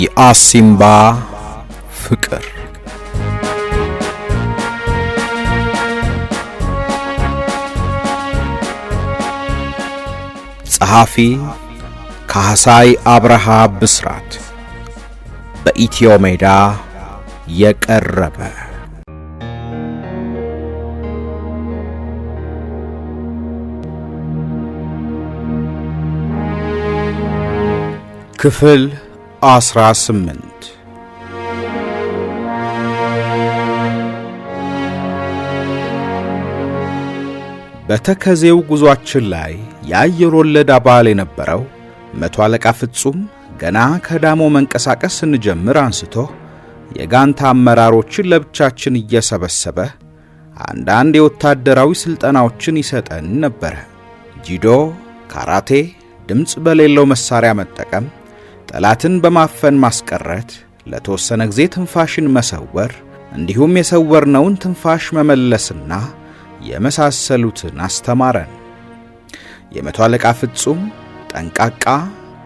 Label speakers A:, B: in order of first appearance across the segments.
A: የአሲምባ ፍቅር ጸሐፊ ካህሳይ አብርሃ ብስራት በኢትዮ ሜዳ የቀረበ ክፍል 18 በተከዜው ጉዟችን ላይ የአየር ወለድ አባል የነበረው መቶ አለቃ ፍጹም ገና ከዳሞ መንቀሳቀስ ስንጀምር አንስቶ የጋንታ አመራሮችን ለብቻችን እየሰበሰበ አንዳንድ የወታደራዊ ስልጠናዎችን ይሰጠን ነበር። ጂዶ፣ ካራቴ፣ ድምጽ በሌለው መሳሪያ መጠቀም፣ ጠላትን በማፈን ማስቀረት፣ ለተወሰነ ጊዜ ትንፋሽን መሰወር፣ እንዲሁም የሰወርነውን ትንፋሽ መመለስና የመሳሰሉትን አስተማረን። የመቶ አለቃ ፍጹም ጠንቃቃ፣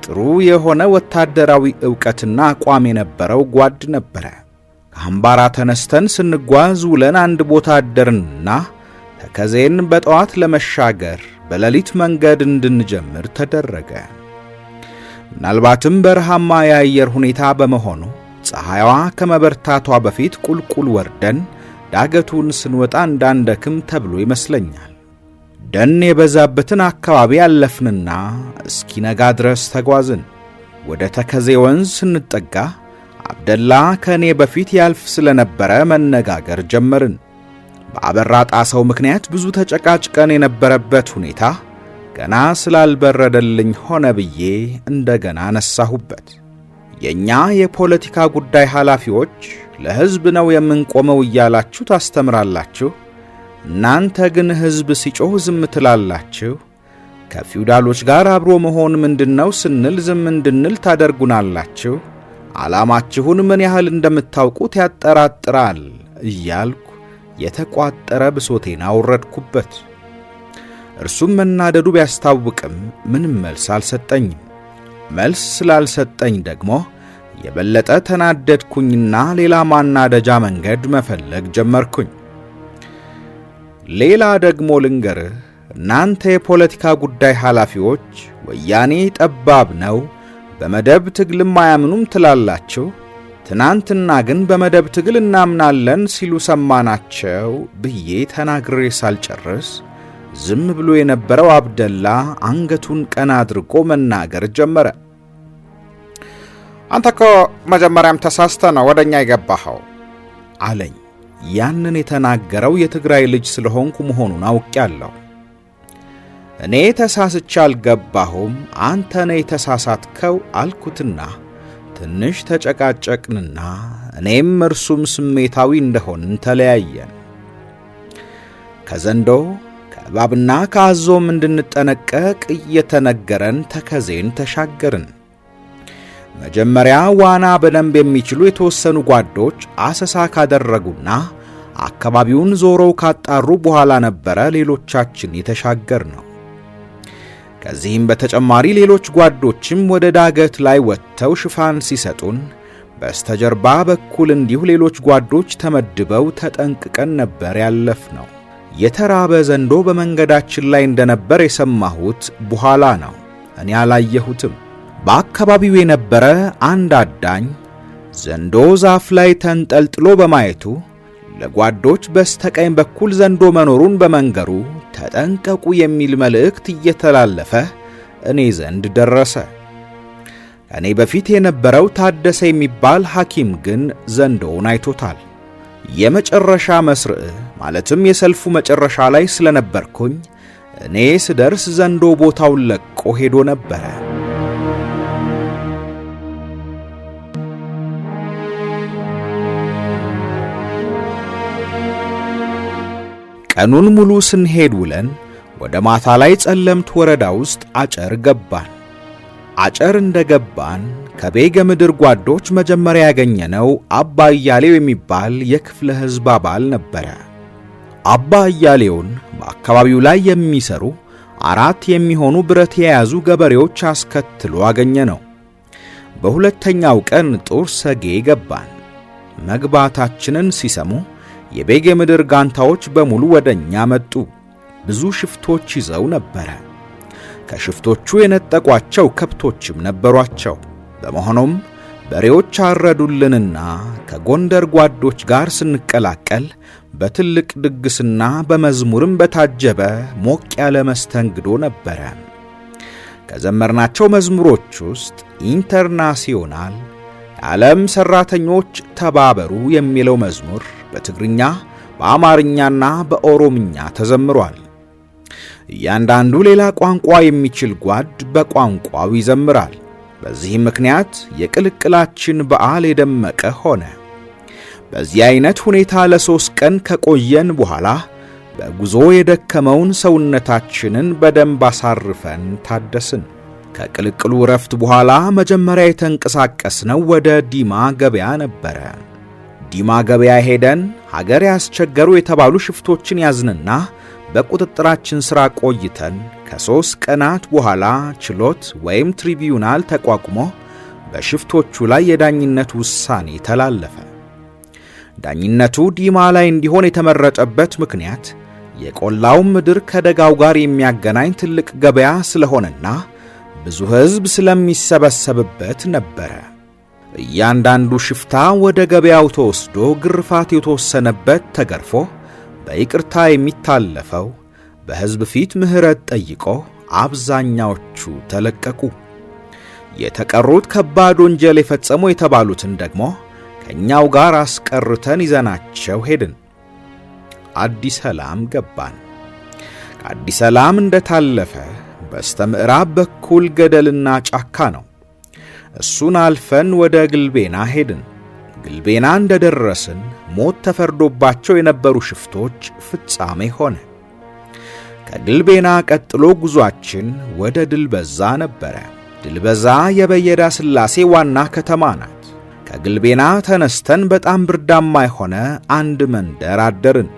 A: ጥሩ የሆነ ወታደራዊ ዕውቀትና አቋም የነበረው ጓድ ነበረ። ከአምባራ ተነስተን ስንጓዝ ውለን አንድ ቦታ አደርንና ተከዜን በጠዋት ለመሻገር በሌሊት መንገድ እንድንጀምር ተደረገ። ምናልባትም በረሃማ የአየር ሁኔታ በመሆኑ ፀሐይዋ ከመበርታቷ በፊት ቁልቁል ወርደን ዳገቱን ስንወጣ እንዳንደክም ተብሎ ይመስለኛል። ደን የበዛበትን አካባቢ ያለፍንና እስኪነጋ ድረስ ተጓዝን። ወደ ተከዜ ወንዝ ስንጠጋ አብደላ ከእኔ በፊት ያልፍ ስለነበረ መነጋገር ጀመርን። በአበራ ጣሰው ምክንያት ብዙ ተጨቃጭቀን የነበረበት ሁኔታ ገና ስላልበረደልኝ ሆነ ብዬ እንደገና ነሳሁበት። የኛ የፖለቲካ ጉዳይ ኃላፊዎች ለሕዝብ ነው የምንቆመው እያላችሁ ታስተምራላችሁ፣ እናንተ ግን ሕዝብ ሲጮህ ዝም ትላላችሁ። ከፊውዳሎች ጋር አብሮ መሆን ምንድነው ስንል ዝም እንድንል ታደርጉናላችሁ። ዓላማችሁን ምን ያህል እንደምታውቁት ያጠራጥራል እያልኩ የተቋጠረ ብሶቴን አወረድኩበት። እርሱም መናደዱ ቢያስታውቅም ምንም መልስ አልሰጠኝም። መልስ ስላልሰጠኝ ደግሞ የበለጠ ተናደድኩኝና ሌላ ማናደጃ መንገድ መፈለግ ጀመርኩኝ። ሌላ ደግሞ ልንገርህ፣ እናንተ የፖለቲካ ጉዳይ ኃላፊዎች ወያኔ ጠባብ ነው፣ በመደብ ትግልም አያምኑም ትላላችሁ። ትናንትና ግን በመደብ ትግል እናምናለን ሲሉ ሰማናቸው ብዬ ተናግሬ ሳልጨርስ ዝም ብሎ የነበረው አብደላ አንገቱን ቀና አድርጎ መናገር ጀመረ።
B: አንተ እኮ መጀመሪያም ተሳስተ ነው ወደኛ የገባኸው
A: አለኝ። ያንን የተናገረው የትግራይ ልጅ ስለሆንኩ መሆኑን አውቄያለሁ። እኔ ተሳስቼ አልገባሁም፣ አንተ ነህ የተሳሳትከው አልኩትና ትንሽ ተጨቃጨቅንና እኔም እርሱም ስሜታዊ እንደሆንን ተለያየን። ከዘንዶ ከእባብና ከአዞም እንድንጠነቀቅ እየተነገረን ተከዜን ተሻገርን። መጀመሪያ ዋና በደንብ የሚችሉ የተወሰኑ ጓዶች አሰሳ ካደረጉና አካባቢውን ዞረው ካጣሩ በኋላ ነበረ ሌሎቻችን የተሻገር ነው። ከዚህም በተጨማሪ ሌሎች ጓዶችም ወደ ዳገት ላይ ወጥተው ሽፋን ሲሰጡን በስተጀርባ በኩል እንዲሁ ሌሎች ጓዶች ተመድበው ተጠንቅቀን ነበር ያለፍነው። የተራበ ዘንዶ በመንገዳችን ላይ እንደነበር የሰማሁት በኋላ ነው። እኔ አላየሁትም። በአካባቢው የነበረ አንድ አዳኝ ዘንዶ ዛፍ ላይ ተንጠልጥሎ በማየቱ ለጓዶች በስተቀኝ በኩል ዘንዶ መኖሩን በመንገሩ ተጠንቀቁ የሚል መልእክት እየተላለፈ እኔ ዘንድ ደረሰ። ከእኔ በፊት የነበረው ታደሰ የሚባል ሐኪም ግን ዘንዶውን አይቶታል። የመጨረሻ መስርዕ ማለትም የሰልፉ መጨረሻ ላይ ስለነበርኩኝ እኔ ስደርስ ዘንዶ ቦታውን ለቆ ሄዶ ነበረ። ቀኑን ሙሉ ስንሄድ ውለን ወደ ማታ ላይ ጸለምት ወረዳ ውስጥ አጨር ገባን። አጨር እንደገባን ከቤገ ምድር ጓዶች መጀመሪያ ያገኘነው አባ እያሌው የሚባል የክፍለ ሕዝብ አባል ነበረ። አባ እያሌውን በአካባቢው ላይ የሚሰሩ 4 የሚሆኑ ብረት የያዙ ገበሬዎች አስከትሎ አገኘነው። በሁለተኛው ቀን ጦር ሰጌ ገባን። መግባታችንን ሲሰሙ የቤጌ ምድር ጋንታዎች በሙሉ ወደኛ መጡ። ብዙ ሽፍቶች ይዘው ነበረ። ከሽፍቶቹ የነጠቋቸው ከብቶችም ነበሯቸው። በመሆኑም በሬዎች አረዱልንና ከጎንደር ጓዶች ጋር ስንቀላቀል በትልቅ ድግስና በመዝሙርም በታጀበ ሞቅ ያለ መስተንግዶ ነበረ። ከዘመርናቸው መዝሙሮች ውስጥ ኢንተርናሲዮናል የዓለም ሠራተኞች ተባበሩ የሚለው መዝሙር በትግርኛ በአማርኛና በኦሮምኛ ተዘምሯል። እያንዳንዱ ሌላ ቋንቋ የሚችል ጓድ በቋንቋው ይዘምራል። በዚህ ምክንያት የቅልቅላችን በዓል የደመቀ ሆነ። በዚህ አይነት ሁኔታ ለ3 ቀን ከቆየን በኋላ በጉዞ የደከመውን ሰውነታችንን በደንብ አሳርፈን ታደስን። ከቅልቅሉ ረፍት በኋላ መጀመሪያ የተንቀሳቀስነው ወደ ዲማ ገበያ ነበረ። ዲማ ገበያ ሄደን ሀገር ያስቸገሩ የተባሉ ሽፍቶችን ያዝንና በቁጥጥራችን ሥራ ቆይተን ከ3 ቀናት በኋላ ችሎት ወይም ትሪቢዩናል ተቋቁሞ በሽፍቶቹ ላይ የዳኝነት ውሳኔ ተላለፈ። ዳኝነቱ ዲማ ላይ እንዲሆን የተመረጠበት ምክንያት የቆላው ምድር ከደጋው ጋር የሚያገናኝ ትልቅ ገበያ ስለሆነና ብዙ ሕዝብ ስለሚሰበሰብበት ነበረ። እያንዳንዱ ሽፍታ ወደ ገበያው ተወስዶ ግርፋት የተወሰነበት ተገርፎ በይቅርታ የሚታለፈው በሕዝብ ፊት ምሕረት ጠይቆ አብዛኛዎቹ ተለቀቁ። የተቀሩት ከባድ ወንጀል የፈጸሙ የተባሉትን ደግሞ ከኛው ጋር አስቀርተን ይዘናቸው ሄድን። አዲስ ሰላም ገባን። ከአዲስ ሰላም እንደታለፈ በስተምዕራብ በኩል ገደልና ጫካ ነው። እሱን አልፈን ወደ ግልቤና ሄድን። ግልቤና እንደደረስን ሞት ተፈርዶባቸው የነበሩ ሽፍቶች ፍጻሜ ሆነ። ከግልቤና ቀጥሎ ጉዟችን ወደ ድልበዛ ነበረ። ድልበዛ የበየዳ ሥላሴ ዋና ከተማ ናት። ከግልቤና ተነስተን በጣም ብርዳማ የሆነ አንድ መንደር አደርን።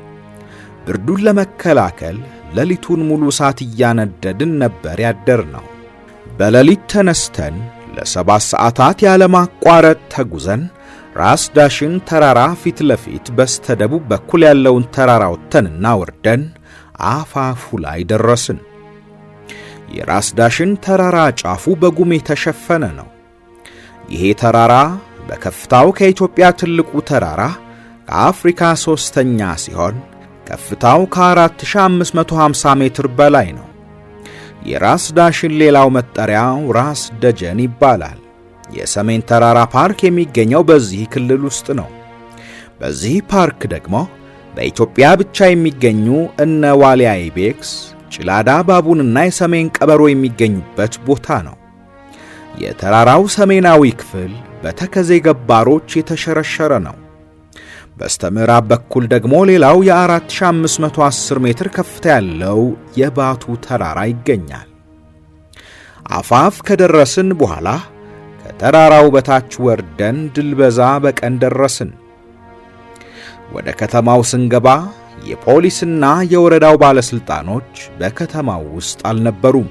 A: ብርዱን ለመከላከል ሌሊቱን ሙሉ እሳት እያነደድን ነበር ያደርነው። በሌሊት ተነስተን ለ7 ሰዓታት ያለማቋረጥ ተጉዘን ራስ ዳሽን ተራራ ፊት ለፊት በስተደቡብ በኩል ያለውን ተራራ ወጥተንና ወርደን አፋፉ ላይ ደረስን። የራስ ዳሽን ተራራ ጫፉ በጉም የተሸፈነ ነው። ይሄ ተራራ በከፍታው ከኢትዮጵያ ትልቁ ተራራ ከአፍሪካ 3ኛ ሲሆን ከፍታው ከ4550 ሜትር በላይ ነው። የራስ ዳሽን ሌላው መጠሪያው ራስ ደጀን ይባላል። የሰሜን ተራራ ፓርክ የሚገኘው በዚህ ክልል ውስጥ ነው። በዚህ ፓርክ ደግሞ በኢትዮጵያ ብቻ የሚገኙ እነ ዋልያ ኢቤክስ፣ ጭላዳ ባቡንና የሰሜን ቀበሮ የሚገኙበት ቦታ ነው። የተራራው ሰሜናዊ ክፍል በተከዜ ገባሮች የተሸረሸረ ነው። በስተምዕራብ በኩል ደግሞ ሌላው የ4510 ሜትር ከፍታ ያለው የባቱ ተራራ ይገኛል። አፋፍ ከደረስን በኋላ ከተራራው በታች ወርደን ድልበዛ በቀን ደረስን። ወደ ከተማው ስንገባ የፖሊስና የወረዳው ባለስልጣኖች በከተማው ውስጥ አልነበሩም።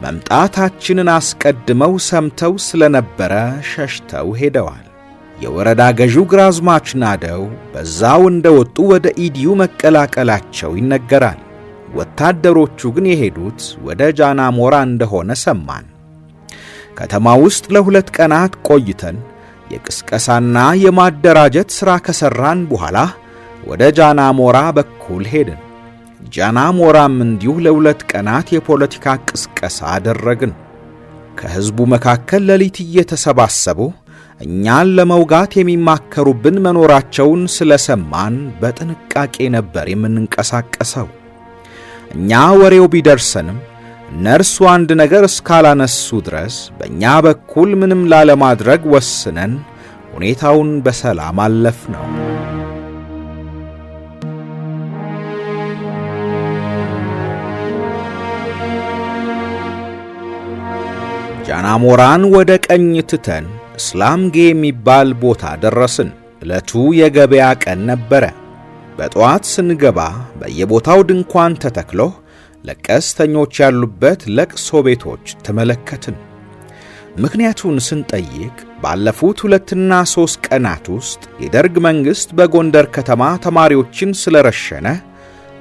A: መምጣታችንን አስቀድመው ሰምተው ስለነበረ ሸሽተው ሄደዋል። የወረዳ ገዢው ግራዝማች ናደው በዛው እንደወጡ ወደ ኢዲዩ መቀላቀላቸው ይነገራል። ወታደሮቹ ግን የሄዱት ወደ ጃና ሞራ እንደሆነ ሰማን። ከተማ ውስጥ ለ2 ቀናት ቆይተን የቅስቀሳና የማደራጀት ሥራ ከሠራን በኋላ ወደ ጃና ሞራ በኩል ሄድን። ጃና ሞራም እንዲሁ ለ2 ቀናት የፖለቲካ ቅስቀሳ አደረግን። ከሕዝቡ መካከል ሌሊት እየተሰባሰቡ እኛን ለመውጋት የሚማከሩብን መኖራቸውን ስለሰማን በጥንቃቄ ነበር የምንንቀሳቀሰው። እኛ ወሬው ቢደርሰንም እነርሱ አንድ ነገር እስካላነሱ ድረስ በእኛ በኩል ምንም ላለማድረግ ወስነን ሁኔታውን በሰላም አለፍነው። ጃና ሞራን ወደ ቀኝ ትተን እስላምጌ የሚባል ቦታ ደረስን። ዕለቱ የገበያ ቀን ነበረ። በጠዋት ስንገባ በየቦታው ድንኳን ተተክሎ ለቀስተኞች ያሉበት ለቅሶ ቤቶች ተመለከትን። ምክንያቱን ስንጠይቅ ባለፉት 2 እና 3 ቀናት ውስጥ የደርግ መንግስት በጎንደር ከተማ ተማሪዎችን ስለረሸነ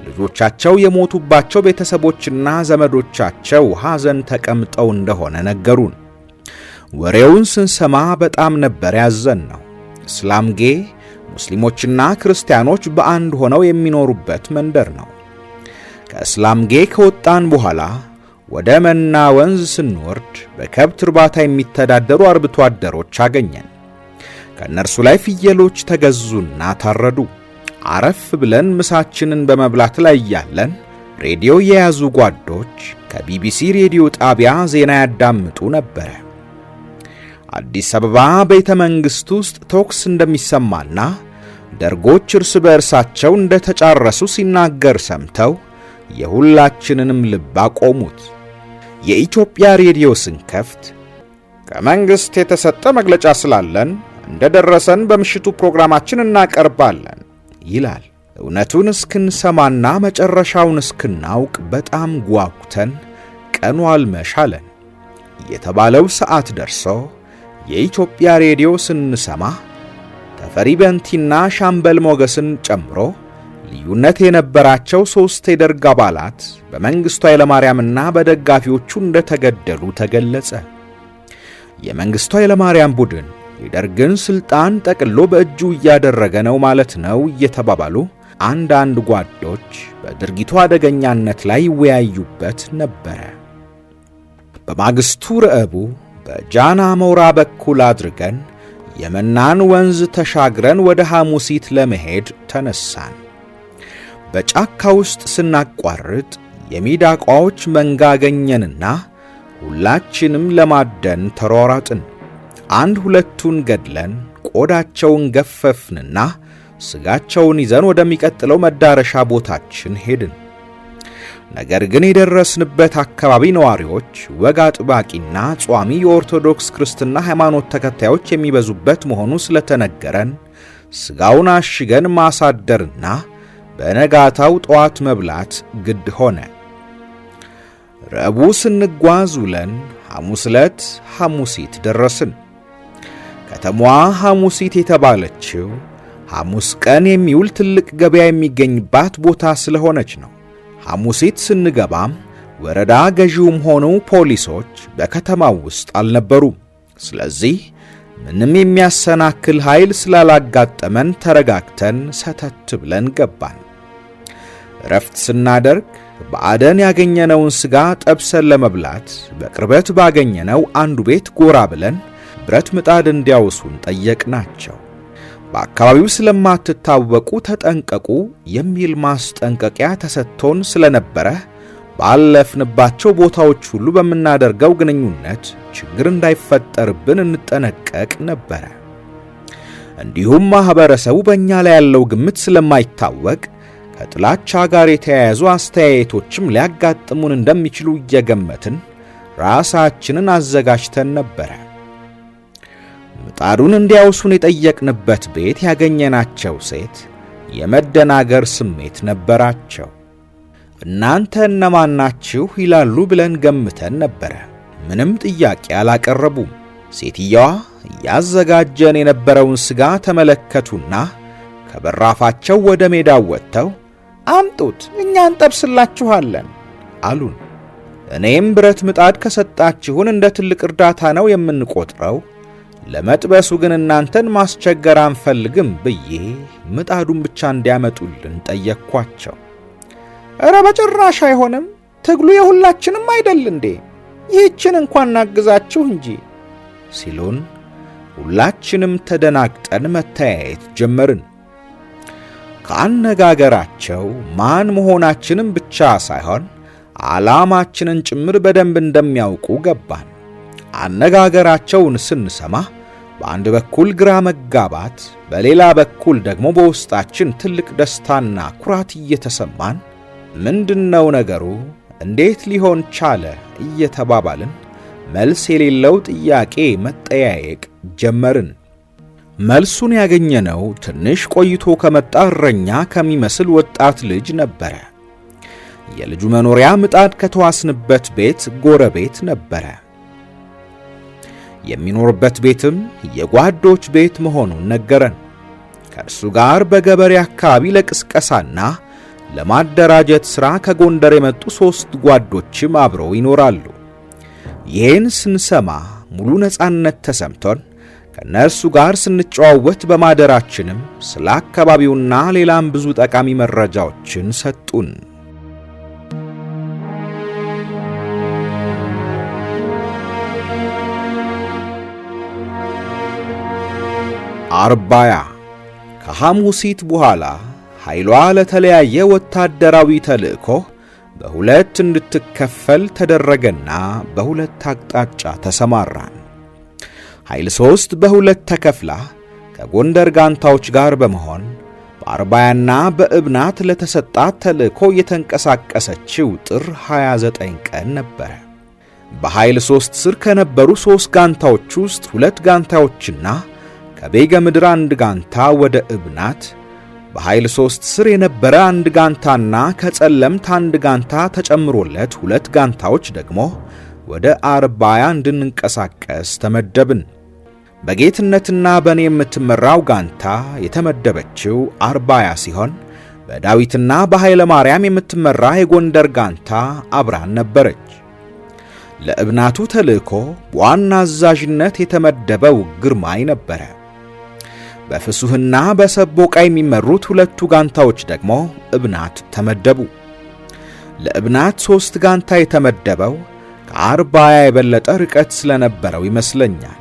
A: ልጆቻቸው የሞቱባቸው ቤተሰቦችና ዘመዶቻቸው ሐዘን ተቀምጠው እንደሆነ ነገሩን። ወሬውን ስንሰማ በጣም ነበር ያዘንነው። እስላምጌ ሙስሊሞችና ክርስቲያኖች በአንድ ሆነው የሚኖሩበት መንደር ነው። ከእስላምጌ ከወጣን በኋላ ወደ መና ወንዝ ስንወርድ በከብት እርባታ የሚተዳደሩ አርብቶ አደሮች አገኘን። ከእነርሱ ላይ ፍየሎች ተገዙና ታረዱ። አረፍ ብለን ምሳችንን በመብላት ላይ ያለን ሬዲዮ የያዙ ጓዶች ከቢቢሲ ሬዲዮ ጣቢያ ዜና ያዳምጡ ነበር። አዲስ አበባ ቤተ መንግሥት ውስጥ ተኩስ እንደሚሰማና ደርጎች እርስ በእርሳቸው እንደተጫረሱ ሲናገር ሰምተው የሁላችንንም ልብ አቆሙት። የኢትዮጵያ ሬዲዮ ስንከፍት
B: ከመንግሥት የተሰጠ መግለጫ ስላለን እንደደረሰን በምሽቱ ፕሮግራማችን እናቀርባለን
A: ይላል። እውነቱን እስክንሰማና መጨረሻውን እስክናውቅ በጣም ጓጉተን ቀኑ አልመሻለን። የተባለው ሰዓት ደርሶ የኢትዮጵያ ሬዲዮ ስንሰማ ተፈሪ በንቲና ሻምበል ሞገስን ጨምሮ ልዩነት የነበራቸው 3 የደርግ አባላት በመንግስቱ ኃይለማርያምና በደጋፊዎቹ እንደተገደሉ ተገለጸ። የመንግስቱ ኃይለማርያም ቡድን የደርግን ስልጣን ጠቅሎ በእጁ እያደረገ ነው ማለት ነው እየተባባሉ አንዳንድ ጓዶች በድርጊቱ አደገኛነት ላይ ይወያዩበት ነበረ። በማግስቱ ረቡዕ በጃና ሞራ በኩል አድርገን የመናን ወንዝ ተሻግረን ወደ ሐሙሲት ለመሄድ ተነሳን። በጫካ ውስጥ ስናቋርጥ የሚዳቋዎች መንጋ አገኘንና ሁላችንም ለማደን ተሯሯጥን። 1-2ቱን ገድለን ቆዳቸውን ገፈፍንና ስጋቸውን ይዘን ወደሚቀጥለው መዳረሻ ቦታችን ሄድን። ነገር ግን የደረስንበት አካባቢ ነዋሪዎች ወግ አጥባቂና ጿሚ የኦርቶዶክስ ክርስትና ሃይማኖት ተከታዮች የሚበዙበት መሆኑ ስለተነገረን ስጋውን አሽገን ማሳደርና በነጋታው ጠዋት መብላት ግድ ሆነ። ረቡዕ ስንጓዝ ውለን ሐሙስ ዕለት ሐሙሲት ደረስን። ከተማዋ ሐሙሲት የተባለችው ሐሙስ ቀን የሚውል ትልቅ ገበያ የሚገኝባት ቦታ ስለሆነች ነው። ሐሙሲት ስንገባም ወረዳ ገዢውም ሆኑ ፖሊሶች በከተማው ውስጥ አልነበሩም። ስለዚህ ምንም የሚያሰናክል ኃይል ስላላጋጠመን ተረጋግተን ሰተት ብለን ገባን። ረፍት ስናደርግ በአደን ያገኘነውን ስጋ ጠብሰን ለመብላት በቅርበት ባገኘነው አንዱ ቤት ጎራ ብለን ብረት ምጣድ እንዲያውሱን ጠየቅናቸው። በአካባቢው ስለማትታወቁ ተጠንቀቁ የሚል ማስጠንቀቂያ ተሰጥቶን ስለነበረ ባለፍንባቸው ቦታዎች ሁሉ በምናደርገው ግንኙነት ችግር እንዳይፈጠርብን እንጠነቀቅ ነበረ። እንዲሁም ማህበረሰቡ በእኛ ላይ ያለው ግምት ስለማይታወቅ ከጥላቻ ጋር የተያያዙ አስተያየቶችም ሊያጋጥሙን እንደሚችሉ እየገመትን ራሳችንን አዘጋጅተን ነበረ። ምጣዱን እንዲያውሱን የጠየቅንበት ቤት ያገኘናቸው ሴት የመደናገር ስሜት ነበራቸው። እናንተ እነማን ናችሁ ይላሉ ብለን ገምተን ነበረ። ምንም ጥያቄ አላቀረቡም። ሴትየዋ ያዘጋጀን የነበረውን ስጋ ተመለከቱና ከበራፋቸው ወደ ሜዳው ወጥተው አምጡት እኛ እንጠብስላችኋለን አሉን። እኔም ብረት ምጣድ ከሰጣችሁን እንደ ትልቅ እርዳታ ነው የምንቆጥረው፣ ለመጥበሱ ግን እናንተን ማስቸገር አንፈልግም ብዬ ምጣዱን ብቻ እንዲያመጡልን ጠየቅኳቸው። እረ በጭራሽ አይሆንም፣ ትግሉ የሁላችንም አይደል እንዴ? ይህችን እንኳን እናግዛችሁ እንጂ ሲሉን ሁላችንም ተደናግጠን መተያየት ጀመርን። ከአነጋገራቸው ማን መሆናችንም ብቻ ሳይሆን ዓላማችንን ጭምር በደንብ እንደሚያውቁ ገባን። አነጋገራቸውን ስንሰማ በአንድ በኩል ግራ መጋባት፣ በሌላ በኩል ደግሞ በውስጣችን ትልቅ ደስታና ኩራት እየተሰማን ምንድነው ነገሩ? እንዴት ሊሆን ቻለ? እየተባባልን መልስ የሌለው ጥያቄ መጠያየቅ ጀመርን። መልሱን ያገኘነው ትንሽ ቆይቶ ከመጣ እረኛ ከሚመስል ወጣት ልጅ ነበረ። የልጁ መኖሪያ ምጣድ ከተዋስንበት ቤት ጎረቤት ነበረ። የሚኖርበት ቤትም የጓዶች ቤት መሆኑን ነገረን። ከእርሱ ጋር በገበሬ አካባቢ ለቅስቀሳና ለማደራጀት ሥራ ከጎንደር የመጡ 3 ጓዶችም አብረው ይኖራሉ። ይህን ስንሰማ ሙሉ ነፃነት ተሰምቶን ከነርሱ ጋር ስንጨዋወት በማደራችንም ስለ አካባቢውና ሌላም ብዙ ጠቃሚ መረጃዎችን ሰጡን። አርባያ ከሐሙሲት በኋላ ኃይሏ ለተለያየ ወታደራዊ ተልእኮ በሁለት እንድትከፈል ተደረገና በሁለት አቅጣጫ ተሰማራን። ኃይል 3 በሁለት ተከፍላ ከጎንደር ጋንታዎች ጋር በመሆን በአርባያና በእብናት ለተሰጣት ተልእኮ የተንቀሳቀሰችው ጥር 29 ቀን ነበረ። በኃይል 3 ስር ከነበሩ 3 ጋንታዎች ውስጥ 2 ጋንታዎችና ከቤገ ምድር 1 ጋንታ ወደ እብናት፣ በኃይል 3 ስር የነበረ 1 ጋንታና ከጸለምት 1 ጋንታ ተጨምሮለት 2 ጋንታዎች ደግሞ ወደ አርባያ እንድንንቀሳቀስ ተመደብን። በጌትነትና በእኔ የምትመራው ጋንታ የተመደበችው አርባያ ሲሆን በዳዊትና በኃይለ ማርያም የምትመራ የጎንደር ጋንታ አብራን ነበረች። ለእብናቱ ተልእኮ በዋና አዛዥነት የተመደበው ግርማይ ነበረ። በፍሱህና በሰቦቃ የሚመሩት 2 ጋንታዎች ደግሞ እብናት ተመደቡ። ለእብናት 3 ጋንታ የተመደበው ከአርባያ የበለጠ ርቀት ስለነበረው ይመስለኛል።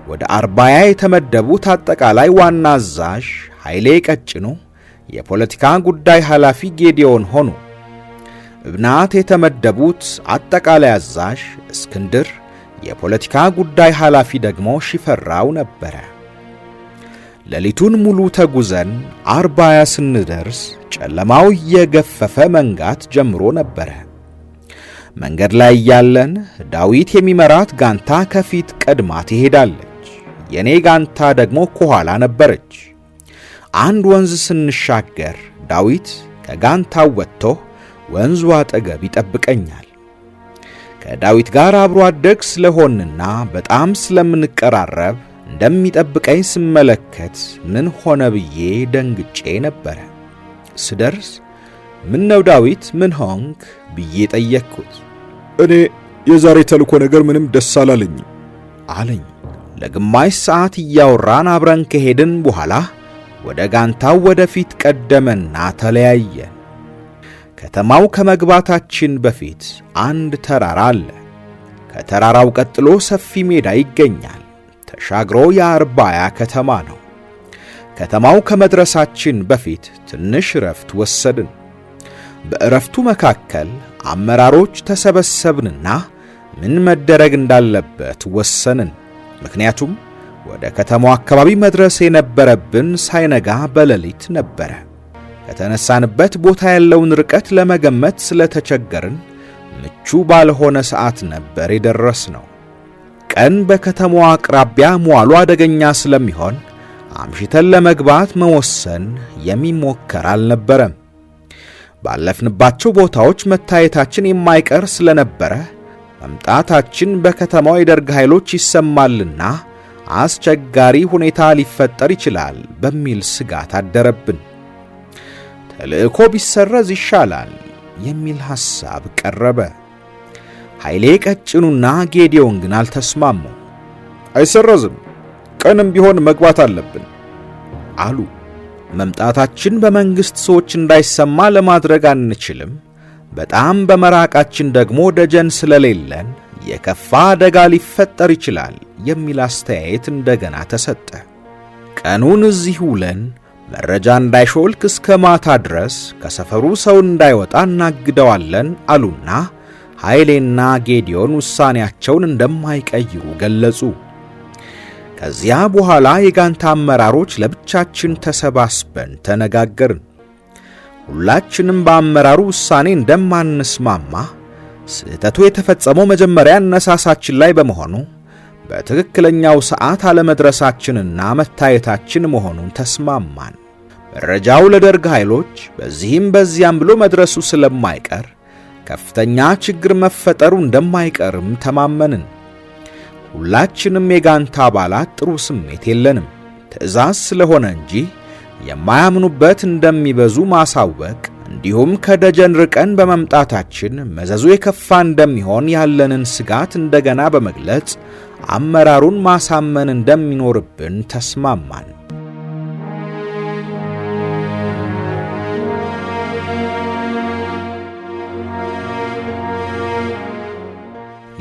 A: ወደ አርባያ የተመደቡት አጠቃላይ ዋና አዛዥ ኃይሌ ቀጭኑ፣ የፖለቲካ ጉዳይ ኃላፊ ጌዲዮን ሆኑ። እብናት የተመደቡት አጠቃላይ አዛዥ እስክንድር፣ የፖለቲካ ጉዳይ ኃላፊ ደግሞ ሽፈራው ነበረ። ሌሊቱን ሙሉ ተጉዘን አርባያ ስንደርስ ጨለማው እየገፈፈ መንጋት ጀምሮ ነበረ። መንገድ ላይ ያለን ዳዊት የሚመራት ጋንታ ከፊት ቀድማ ትሄዳለች። የኔ ጋንታ ደግሞ ከኋላ ነበረች። አንድ ወንዝ ስንሻገር ዳዊት ከጋንታው ወጥቶ ወንዙ አጠገብ ይጠብቀኛል። ከዳዊት ጋር አብሮ አደግ ስለሆንና በጣም ስለምንቀራረብ እንደሚጠብቀኝ ስመለከት ምን ሆነ ብዬ ደንግጬ ነበረ። ስደርስ ምን ነው ዳዊት፣ ምን ሆንክ ብዬ ጠየቅኩት።
B: እኔ የዛሬ ተልኮ ነገር ምንም ደስ አላለኝም
A: አለኝ። ለግማሽ ሰዓት እያወራን አብረን ከሄድን በኋላ ወደ ጋንታው ወደፊት ቀደመና ተለያየን። ከተማው ከመግባታችን በፊት አንድ ተራራ አለ። ከተራራው ቀጥሎ ሰፊ ሜዳ ይገኛል። ተሻግሮ የአርባያ ከተማ ነው። ከተማው ከመድረሳችን በፊት ትንሽ ረፍት ወሰድን። በእረፍቱ መካከል አመራሮች ተሰበሰብንና ምን መደረግ እንዳለበት ወሰንን። ምክንያቱም ወደ ከተማው አካባቢ መድረስ የነበረብን ሳይነጋ በሌሊት ነበረ። ከተነሳንበት ቦታ ያለውን ርቀት ለመገመት ስለተቸገርን ምቹ ባልሆነ ሰዓት ነበር የደረስነው። ቀን በከተማዋ አቅራቢያ መዋሉ አደገኛ ስለሚሆን አምሽተን ለመግባት መወሰን የሚሞከር አልነበረም። ባለፍንባቸው ቦታዎች መታየታችን የማይቀር ስለነበረ መምጣታችን በከተማው የደርግ ኃይሎች ይሰማልና አስቸጋሪ ሁኔታ ሊፈጠር ይችላል በሚል ስጋት አደረብን። ተልእኮ ቢሰረዝ ይሻላል የሚል ሐሳብ ቀረበ። ኃይሌ ቀጭኑና ጌዲዮን ግን አልተስማሙ።
B: አይሰረዝም፣ ቀንም ቢሆን መግባት አለብን
A: አሉ። መምጣታችን በመንግስት ሰዎች እንዳይሰማ ለማድረግ አንችልም። በጣም በመራቃችን ደግሞ ደጀን ስለሌለን የከፋ አደጋ ሊፈጠር ይችላል የሚል አስተያየት እንደገና ተሰጠ። ቀኑን እዚህ ውለን መረጃ እንዳይሾልክ እስከ ማታ ድረስ ከሰፈሩ ሰው እንዳይወጣ እናግደዋለን አሉና ኃይሌና ጌዲዮን ውሳኔያቸውን እንደማይቀይሩ ገለጹ። ከዚያ በኋላ የጋንታ አመራሮች ለብቻችን ተሰባስበን ተነጋገርን። ሁላችንም በአመራሩ ውሳኔ እንደማንስማማ፣ ስህተቱ የተፈጸመው መጀመሪያ አነሳሳችን ላይ በመሆኑ በትክክለኛው ሰዓት አለመድረሳችንና መታየታችን መሆኑን ተስማማን። መረጃው ለደርግ ኃይሎች በዚህም በዚያም ብሎ መድረሱ ስለማይቀር ከፍተኛ ችግር መፈጠሩ እንደማይቀርም ተማመንን። ሁላችንም የጋንታ አባላት ጥሩ ስሜት የለንም። ትዕዛዝ ስለሆነ እንጂ የማያምኑበት እንደሚበዙ ማሳወቅ እንዲሁም ከደጀን ርቀን በመምጣታችን መዘዙ የከፋ እንደሚሆን ያለንን ስጋት እንደገና በመግለጽ አመራሩን ማሳመን እንደሚኖርብን ተስማማን።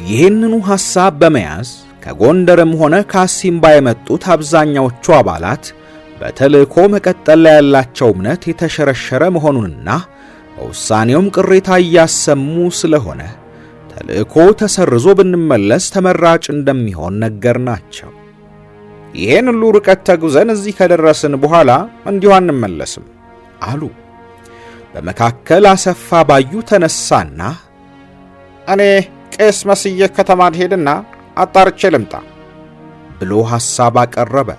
A: ይህንኑ ሐሳብ በመያዝ ከጎንደርም ሆነ ከአሲምባ የመጡት አብዛኛዎቹ አባላት በተልእኮ መቀጠል ላይ ያላቸው እምነት የተሸረሸረ መሆኑንና በውሳኔውም ቅሬታ እያሰሙ ስለሆነ ተልእኮ ተሰርዞ ብንመለስ ተመራጭ እንደሚሆን ነገርናቸው። ይሄን ሁሉ ርቀት ተጉዘን እዚህ ከደረስን በኋላ እንዲሁ አንመለስም አሉ። በመካከል አሰፋ ባዩ ተነሳና እኔ ቄስ መስዬ ከተማ ልሄድና አጣርቼ ልምጣ ብሎ ሐሳብ አቀረበ።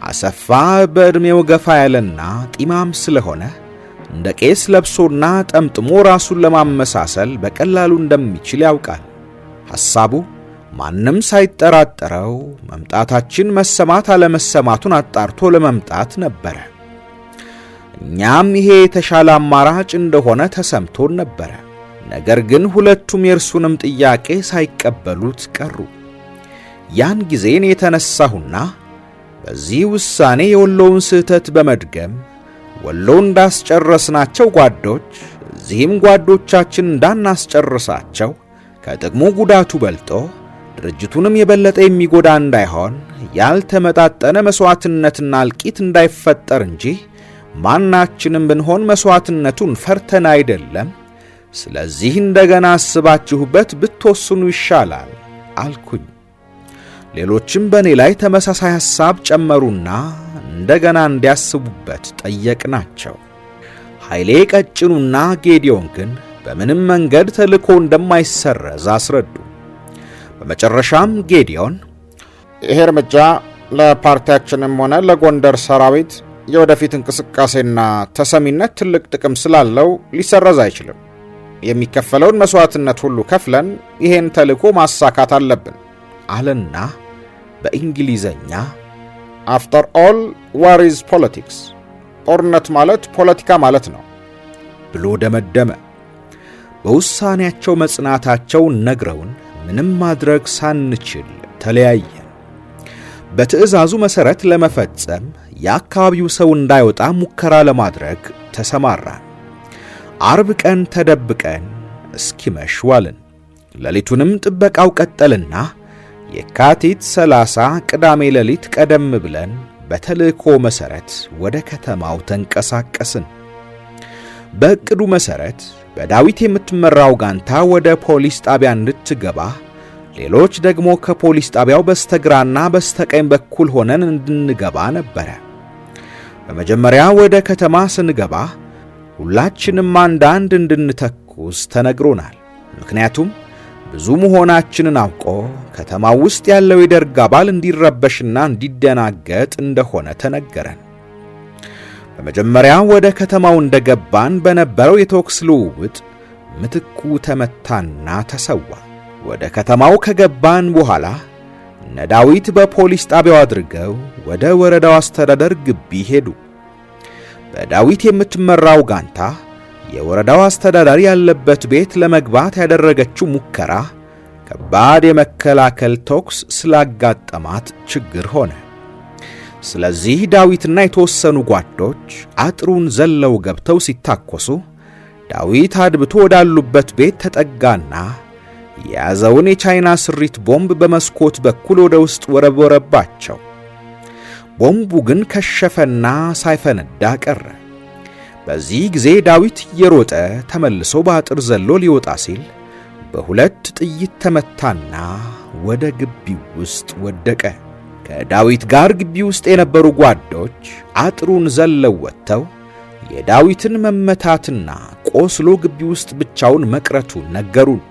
A: አሰፋ በዕድሜው ገፋ ያለና ጢማም ስለሆነ እንደ ቄስ ለብሶና ጠምጥሞ ራሱን ለማመሳሰል በቀላሉ እንደሚችል ያውቃል። ሐሳቡ ማንም ሳይጠራጠረው መምጣታችን መሰማት አለመሰማቱን አጣርቶ ለመምጣት ነበረ። እኛም ይሄ የተሻለ አማራጭ እንደሆነ ተሰምቶን ነበረ። ነገር ግን ሁለቱም የእርሱንም ጥያቄ ሳይቀበሉት ቀሩ። ያን ጊዜን የተነሳሁና በዚህ ውሳኔ የወሎውን ስህተት በመድገም ወሎ እንዳስጨረስናቸው ጓዶች እዚህም ጓዶቻችን እንዳናስጨርሳቸው ከጥቅሙ ጉዳቱ በልጦ ድርጅቱንም የበለጠ የሚጎዳ እንዳይሆን ያልተመጣጠነ መስዋዕትነትና እልቂት እንዳይፈጠር እንጂ ማናችንም ብንሆን መስዋዕትነቱን ፈርተን አይደለም። ስለዚህ እንደገና አስባችሁበት ብትወስኑ ይሻላል አልኩኝ። ሌሎችም በእኔ ላይ ተመሳሳይ ሐሳብ ጨመሩና እንደገና እንዲያስቡበት ጠየቅናቸው። ኃይሌ ቀጭኑና ጌዲዮን ግን በምንም መንገድ ተልእኮ እንደማይሰረዝ አስረዱ። በመጨረሻም ጌዲዮን ይሄ እርምጃ ለፓርቲያችንም ሆነ ለጎንደር ሰራዊት የወደፊት እንቅስቃሴና ተሰሚነት ትልቅ ጥቅም ስላለው ሊሰረዝ አይችልም። የሚከፈለውን መስዋዕትነት ሁሉ ከፍለን ይሄን ተልእኮ ማሳካት አለብን አለና በእንግሊዘኛ After all, war is politics. ጦርነት ማለት ፖለቲካ ማለት ነው ብሎ ደመደመ። በውሳኔያቸው መጽናታቸው ነግረውን ምንም ማድረግ ሳንችል ተለያየን። በትዕዛዙ መሰረት ለመፈጸም የአካባቢው ሰው እንዳይወጣ ሙከራ ለማድረግ ተሰማራን። አርብ ቀን ተደብቀን እስኪመሽ ዋልን። ሌሊቱንም ጥበቃው ቀጠልና የካቲት 30 ቅዳሜ ሌሊት ቀደም ብለን በተልእኮ መሰረት ወደ ከተማው ተንቀሳቀስን። በእቅዱ መሰረት በዳዊት የምትመራው ጋንታ ወደ ፖሊስ ጣቢያ እንድትገባ፣ ሌሎች ደግሞ ከፖሊስ ጣቢያው በስተግራና በስተቀኝ በኩል ሆነን እንድንገባ ነበረ። በመጀመሪያ ወደ ከተማ ስንገባ ሁላችንም አንዳንድ እንድንተኩስ ተነግሮናል። ምክንያቱም ብዙ መሆናችንን አውቆ ከተማው ውስጥ ያለው የደርግ አባል እንዲረበሽና እንዲደናገጥ እንደሆነ ተነገረን። በመጀመሪያ ወደ ከተማው እንደገባን በነበረው የተኩስ ልውውጥ ምትኩ ተመታና ተሰዋ። ወደ ከተማው ከገባን በኋላ እነ ዳዊት በፖሊስ ጣቢያው አድርገው ወደ ወረዳው አስተዳደር ግቢ ሄዱ። በዳዊት የምትመራው ጋንታ የወረዳው አስተዳዳሪ ያለበት ቤት ለመግባት ያደረገችው ሙከራ ከባድ የመከላከል ተኩስ ስላጋጠማት ችግር ሆነ። ስለዚህ ዳዊትና የተወሰኑ ጓዶች አጥሩን ዘለው ገብተው ሲታኮሱ ዳዊት አድብቶ ወዳሉበት ቤት ተጠጋና የያዘውን የቻይና ስሪት ቦምብ በመስኮት በኩል ወደ ውስጥ ወረወረባቸው። ቦምቡ ግን ከሸፈና ሳይፈነዳ ቀረ። በዚህ ጊዜ ዳዊት እየሮጠ ተመልሶ በአጥር ዘሎ ሊወጣ ሲል በሁለት ጥይት ተመታና ወደ ግቢው ውስጥ ወደቀ። ከዳዊት ጋር ግቢ ውስጥ የነበሩ ጓዶች አጥሩን ዘለው ወጥተው የዳዊትን መመታትና ቆስሎ ግቢ ውስጥ ብቻውን መቅረቱን ነገሩን።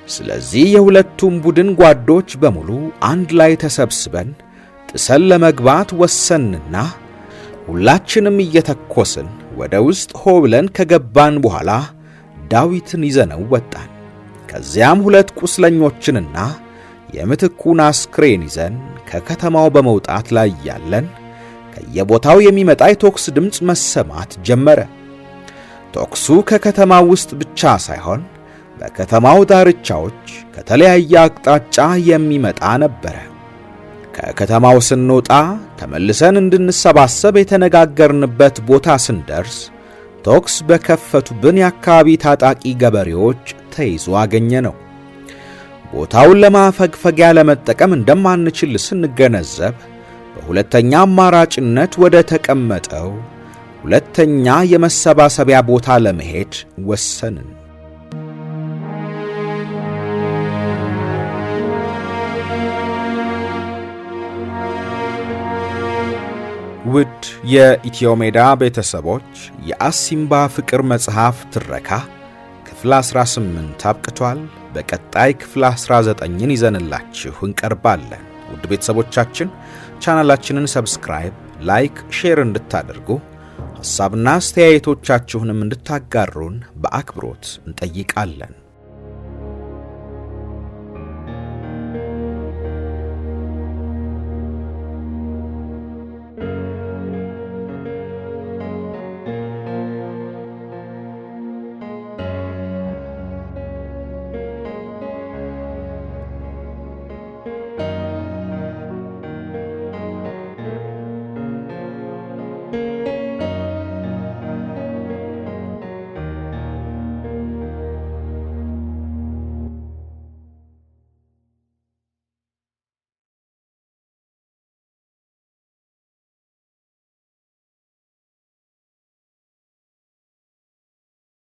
A: ስለዚህ የሁለቱም ቡድን ጓዶች በሙሉ አንድ ላይ ተሰብስበን ጥሰን ለመግባት ወሰንና ሁላችንም እየተኮስን ወደ ውስጥ ሆ ብለን ከገባን በኋላ ዳዊትን ይዘነው ወጣን። ከዚያም ሁለት ቁስለኞችንና የምትኩን አስክሬን ይዘን ከከተማው በመውጣት ላይ ያለን ከየቦታው የሚመጣ የቶክስ ድምፅ መሰማት ጀመረ። ቶክሱ ከከተማው ውስጥ ብቻ ሳይሆን በከተማው ዳርቻዎች ከተለያየ አቅጣጫ የሚመጣ ነበረ። ከከተማው ስንወጣ ተመልሰን እንድንሰባሰብ የተነጋገርንበት ቦታ ስንደርስ ቶክስ በከፈቱብን የአካባቢ ታጣቂ ገበሬዎች ተይዞ አገኘ ነው። ቦታውን ለማፈግፈጊያ ለመጠቀም እንደማንችል ስንገነዘብ በሁለተኛ አማራጭነት ወደ ተቀመጠው ሁለተኛ የመሰባሰቢያ ቦታ ለመሄድ ወሰንን። ውድ የኢትዮሜዳ ቤተሰቦች የአሲምባ ፍቅር መጽሐፍ ትረካ ክፍል 18 አብቅቷል። በቀጣይ ክፍል 19ን ይዘንላችሁ እንቀርባለን። ውድ ቤተሰቦቻችን ቻናላችንን ሰብስክራይብ፣ ላይክ፣ ሼር እንድታደርጉ ሐሳብና አስተያየቶቻችሁንም እንድታጋሩን በአክብሮት እንጠይቃለን።